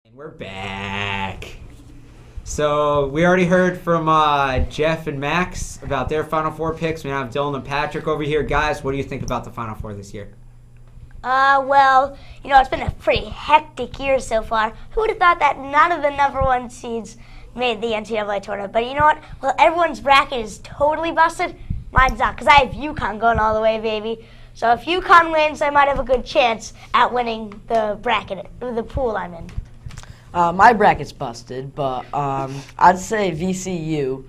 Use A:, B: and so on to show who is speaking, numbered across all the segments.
A: And we're back. So we already heard from Jeff and Max about their Final Four picks. We now have Dylan and Patrick over here. Guys, what do you think about the Final Four this year?
B: Well, it's been a pretty hectic year so far. Who would have thought that none of the number one seeds made the NCAA tournament? But you know what? Well, everyone's bracket is totally busted. Mine's not, because I have UConn going all the way, baby. So if UConn wins, I might have a good chance at winning the bracket, the pool I'm in.
C: My bracket's busted, but I'd say VCU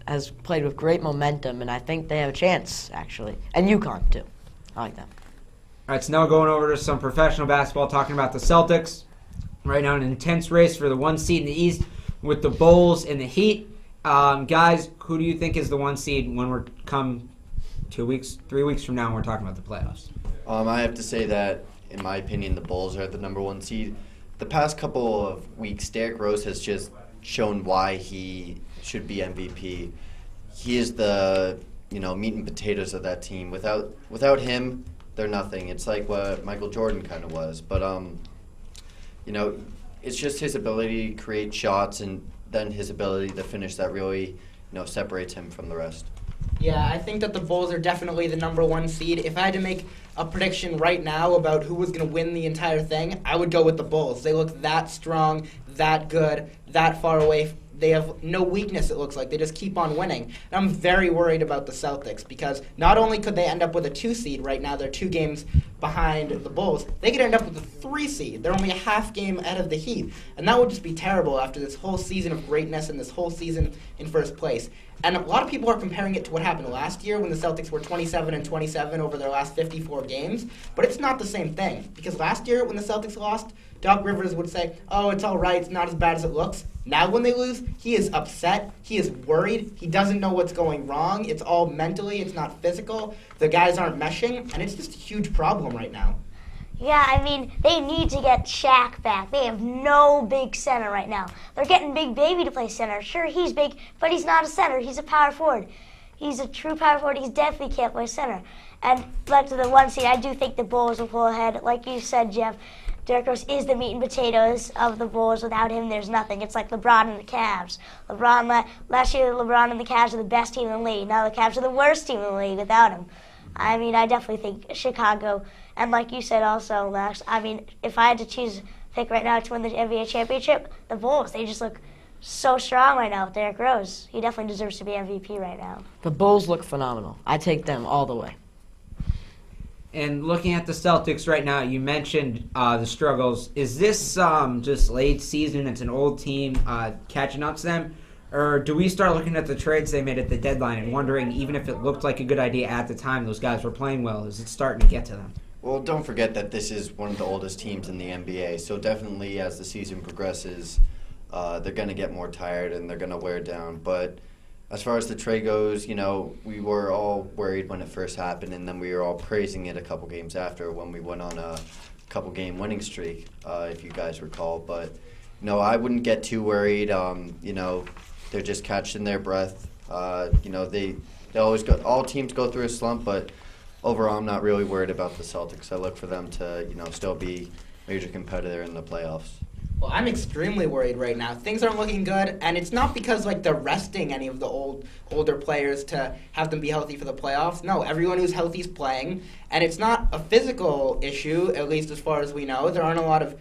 C: has played with great momentum, and I think they have a chance, actually. And UConn, too. I like them.
A: All right, so now going over to some professional basketball, talking about the Celtics. Right now, an intense race for the 1 seed in the East with the Bulls and the Heat. Guys, who do you think is the 1 seed when we're come 3 weeks from now and we're talking about the playoffs?
D: I have to say that, in my opinion, the Bulls are the number 1 seed. The past couple of weeks, Derrick Rose has just shown why he should be MVP. He is the meat and potatoes of that team. Without him, they're nothing. It's like what Michael Jordan kind of was. But it's just his ability to create shots and then his ability to finish that really separates him from the rest.
E: Yeah, I think that the Bulls are definitely the number 1 seed. If I had to make a prediction right now about who was going to win the entire thing, I would go with the Bulls. They look that strong, that good, that far away. They have no weakness, it looks like. They just keep on winning. And I'm very worried about the Celtics because not only could they end up with a 2 seed right now, they're 2 games behind the Bulls, they could end up with a 3 seed. They're only a half game ahead of the Heat. And that would just be terrible after this whole season of greatness and this whole season in first place. And a lot of people are comparing it to what happened last year when the Celtics were 27-27 over their last 54 games. But it's not the same thing. Because last year when the Celtics lost, Doc Rivers would say, oh, it's all right, it's not as bad as it looks. Now when they lose, he is upset, he is worried, he doesn't know what's going wrong. It's all mentally, it's not physical. The guys aren't meshing, and it's just a huge problem right now.
B: Yeah, I mean, they need to get Shaq back. They have no big center right now. They're getting Big Baby to play center. Sure, he's big, but he's not a center. He's a power forward. He's a true power forward. He definitely can't play center. And back to the 1 seed, I do think the Bulls will pull ahead. Like you said, Jeff, Derrick Rose is the meat and potatoes of the Bulls. Without him, there's nothing. It's like LeBron and the Cavs. Last year, LeBron and the Cavs are the best team in the league. Now the Cavs are the worst team in the league without him. I mean, I definitely think Chicago, and like you said also, Max, I mean, if I had to choose a pick right now to win the NBA championship, the Bulls, they just look so strong right now with Derrick Rose. He definitely deserves to be MVP right now.
C: The Bulls look phenomenal. I take them all the way.
A: And looking at the Celtics right now, you mentioned the struggles. Is this just late season? It's an old team catching up to them? Or do we start looking at the trades they made at the deadline and wondering, even if it looked like a good idea at the time, those guys were playing well, is it starting to get to them?
D: Well, don't forget that this is one of the oldest teams in the NBA, so definitely as the season progresses, they're going to get more tired and they're going to wear down. But as far as the trade goes, we were all worried when it first happened, and then we were all praising it a couple games after when we went on a couple-game winning streak, if you guys recall. But, I wouldn't get too worried. They're just catching their breath. They always go. All teams go through a slump, but overall, I'm not really worried about the Celtics. I look for them to, still be a major competitor in the playoffs.
E: Well, I'm extremely worried right now. Things aren't looking good, and it's not because they're resting any of the older players to have them be healthy for the playoffs. No, everyone who's healthy is playing, and it's not a physical issue, at least as far as we know. There aren't a lot of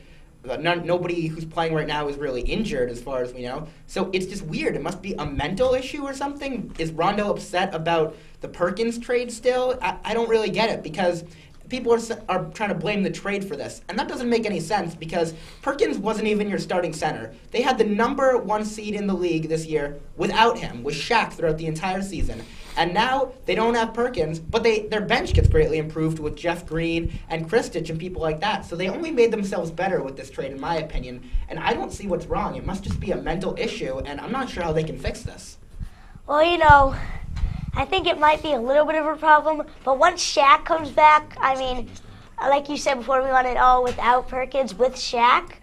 E: nobody who's playing right now is really injured as far as we know. So it's just weird. It must be a mental issue or something. Is Rondo upset about the Perkins trade still? I don't really get it because people are trying to blame the trade for this. And that doesn't make any sense because Perkins wasn't even your starting center. They had the number 1 seed in the league this year without him, with Shaq throughout the entire season. And now they don't have Perkins, but their bench gets greatly improved with Jeff Green and Kristich and people like that. So they only made themselves better with this trade, in my opinion. And I don't see what's wrong. It must just be a mental issue, and I'm not sure how they can fix this.
B: Well, I think it might be a little bit of a problem, but once Shaq comes back, I mean, like you said before, we want it all without Perkins, with Shaq.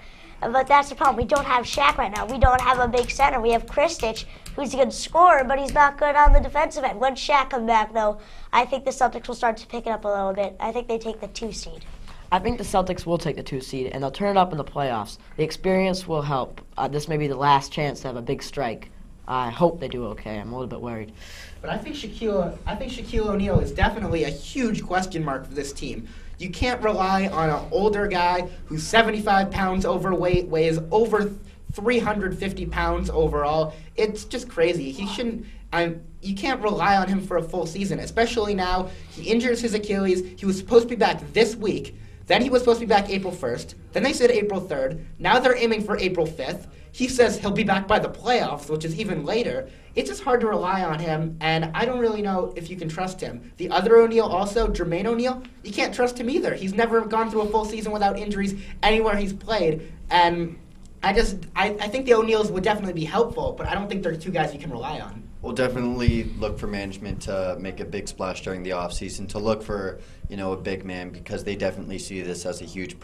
B: But that's the problem. We don't have Shaq right now. We don't have a big center. We have Kristich, who's a good scorer, but he's not good on the defensive end. Once Shaq comes back, though, I think the Celtics will start to pick it up a little bit. I think they take the 2 seed.
C: I think the Celtics will take the 2 seed, and they'll turn it up in the playoffs. The experience will help. This may be the last chance to have a big strike. I hope they do okay. I'm a little bit worried.
E: But I think Shaquille O'Neal is definitely a huge question mark for this team. You can't rely on an older guy who's 75 pounds overweight, weighs over 350 pounds overall. It's just crazy. He shouldn't. You can't rely on him for a full season, especially now. He injures his Achilles. He was supposed to be back this week. Then he was supposed to be back April 1st. Then they said April 3rd. Now they're aiming for April 5th. He says he'll be back by the playoffs, which is even later. It's just hard to rely on him, and I don't really know if you can trust him. The other O'Neal also, Jermaine O'Neal, you can't trust him either. He's never gone through a full season without injuries anywhere he's played, and I think the O'Neals would definitely be helpful, but I don't think they're 2 guys you can rely on.
D: We'll definitely look for management to make a big splash during the offseason, to look for, a big man, because they definitely see this as a huge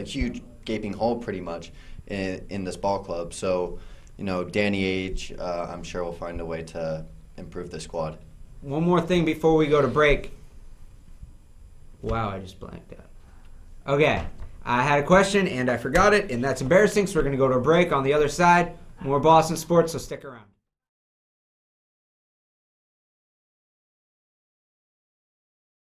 D: huge gaping hole pretty much in this ball club. So, Danny Ainge, I'm sure will find a way to improve the squad.
A: One more thing before we go to break. Wow, I just blanked out. Okay, I had a question and I forgot it, and that's embarrassing, so we're going to go to a break. On the other side, more Boston sports, so stick around.